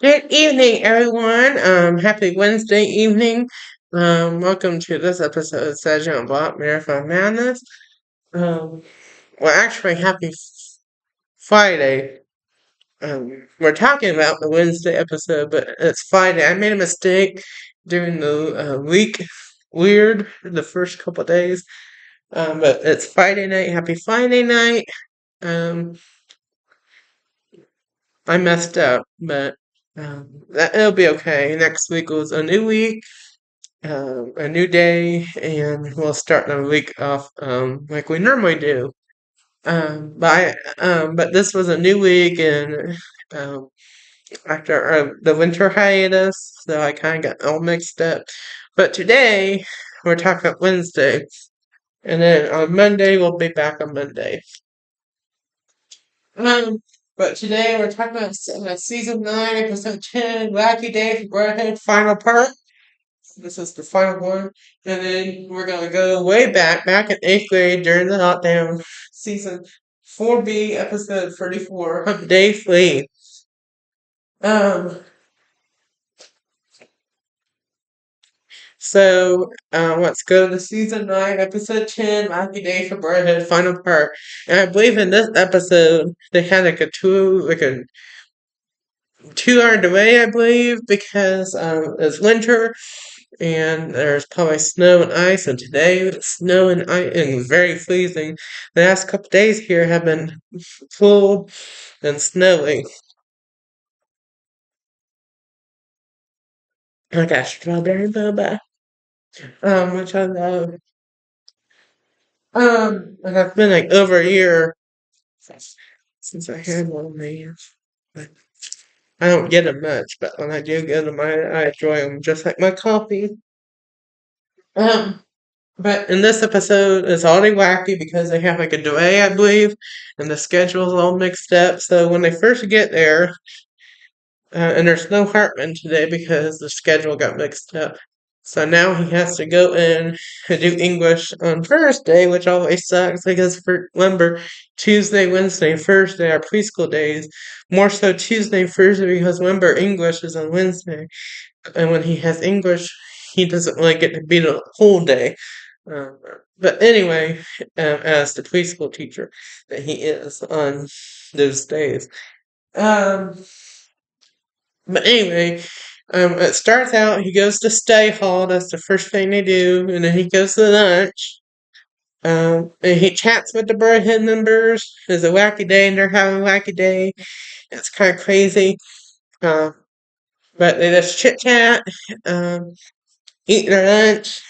Good evening, everyone. Happy Wednesday evening. Welcome to this episode of Sergeant Block Marathon Madness. Um, actually, happy Friday. We're talking about the Wednesday episode, but it's Friday. I made a mistake during the week. Weird, the first couple days. But it's Friday night. Happy Friday night. Um, I messed up, but it'll be okay. Next week was a new week. A new day, and we'll start the week off like we normally do. But this was a new week, and um, after the winter hiatus, so I kind of got all mixed up. But today we're talking about Wednesday, and then on Monday we'll be back on Monday. Um, but today we're talking about season 9, episode 10, Wacky Day for Brotherhood, final part. This is the final one. And then we're gonna go way back in 8th grade during the lockdown, season 4B, episode 34, Hump Day Flea. Um, let's go to season 9, episode 10, Lucky Day for Brotherhood, final part. And I believe in this episode they had like a 2 hour delay, I believe, because it's winter and there's probably snow and ice, and today it's snow and ice and very freezing. The last couple days here have been cold and snowy. I got strawberry boba, which I love. And it's been like over a year since I had one of these. But I don't get them much, but when I do get them, I enjoy them just like my coffee. Um, But in this episode, it's already wacky because they have like a delay, I believe, and the schedule's all mixed up. So when they first get there, and there's no Hartman today because the schedule got mixed up. So now he has to go in and do English on Thursday, which always sucks because remember, Tuesday, Wednesday, Thursday are preschool days. More so Tuesday, Thursday because remember, English is on Wednesday. And when he has English, he doesn't really get to be the whole day. Um, but anyway, as the preschool teacher that he is on those days. Um, but anyway, it starts out, he goes to stay hall, that's the first thing they do, and then he goes to lunch. And he chats with the Brotherhood members. It's a wacky day, and they're having a wacky day. It's kind of crazy. Um, but they just chit chat, eat their lunch.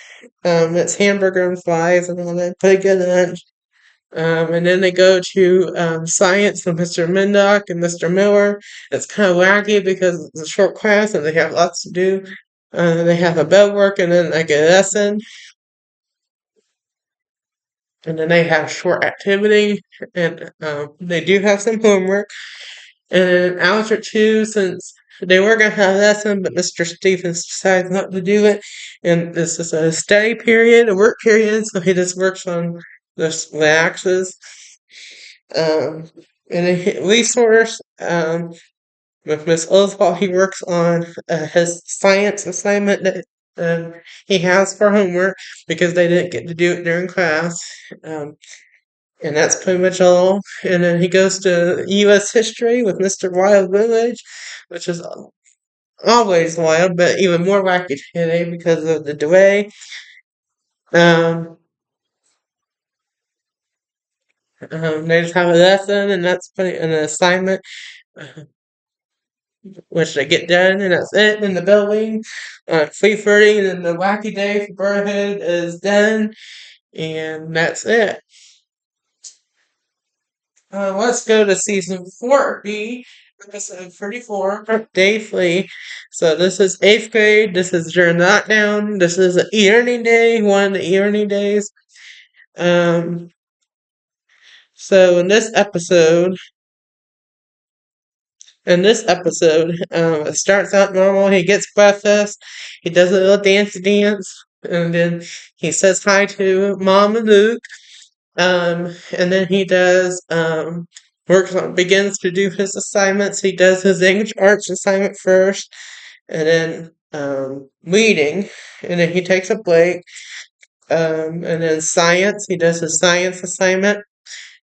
It's hamburger and fries and all that. Pretty good lunch. And then they go to science with Mr. Mindock and Mr. Miller. It's kind of wacky because it's a short class and they have lots to do. They have a bell work and then like a lesson. And then they have short activity. And they do have some homework. And then after 2, since they were going to have a lesson, but Mr. Stevens decided not to do it. And this is a study period, a work period, so he just works on the axes. And a resource with Miss Oswald, he works on his science assignment that he has for homework because they didn't get to do it during class. Um, and that's pretty much all. And then he goes to U.S. history with Mr. Wild Village, which is always wild, but even more wacky today because of the delay. Um, they just have a lesson, and that's pretty an assignment, uh, which they get done, and that's it in the building. 3:30, and then the wacky day for Brotherhood is done, and that's it. Let's go to season 4B, episode 34, Day Flea. So this is 8th grade. This is during lockdown. This is an e-learning day, one of the e-learning days. Um, so it starts out normal. He gets breakfast. He does a little dance, and then he says hi to Mom and Luke. And then he does begins to do his assignments. He does his English arts assignment first, and then reading, and then he takes a break. And then science, he does his science assignment,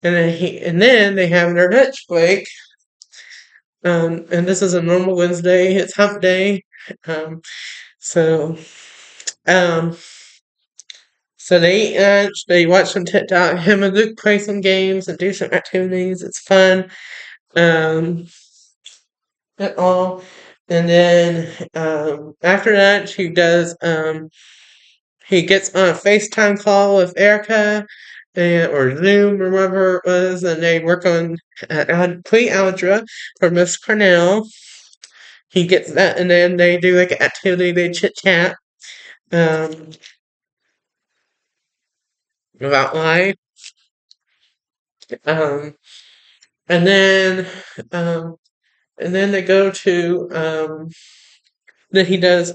and then they have their lunch break. And this is a normal Wednesday. It's Hump Day. Um, so, um, so they eat lunch. They watch some TikTok. Him and Luke play some games and do some activities. It's fun. Um, at all. And then after that, he gets on a FaceTime call with Erica, or Zoom, or whatever it was, and they work on pre-algebra for Miss Cornell. He gets that, and then they do like an activity, they chit chat um, about life. Um, and then um, and then they go to then he does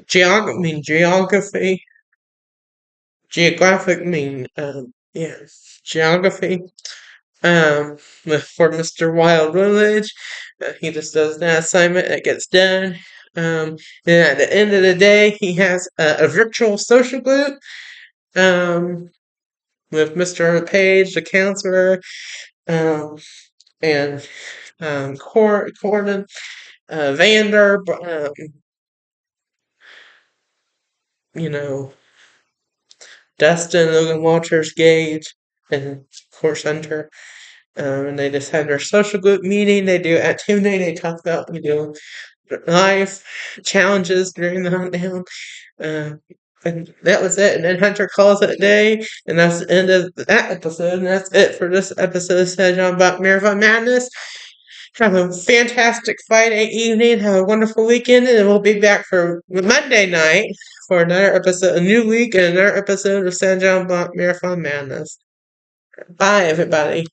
geography. Geographic mean yeah, geography. For Mr. Wild Village, he just does that assignment. It gets done. And at the end of the day, he has a virtual social group um, with Mr. Page, the counselor, um, and Corden, Vander, you know, Dustin, Logan Walters, Gage, and of course Hunter. And they just had their social group meeting. They do activity. They talk about life challenges during the huntdown. Uh, and that was it. And then Hunter calls it a day, and that's the end of that episode. And that's it for this episode of Said John about Marathon Madness. Have a fantastic Friday evening. Have a wonderful weekend, and we'll be back for Monday night for another episode, a new week, and another episode of San John Block Marathon Madness. Bye, everybody.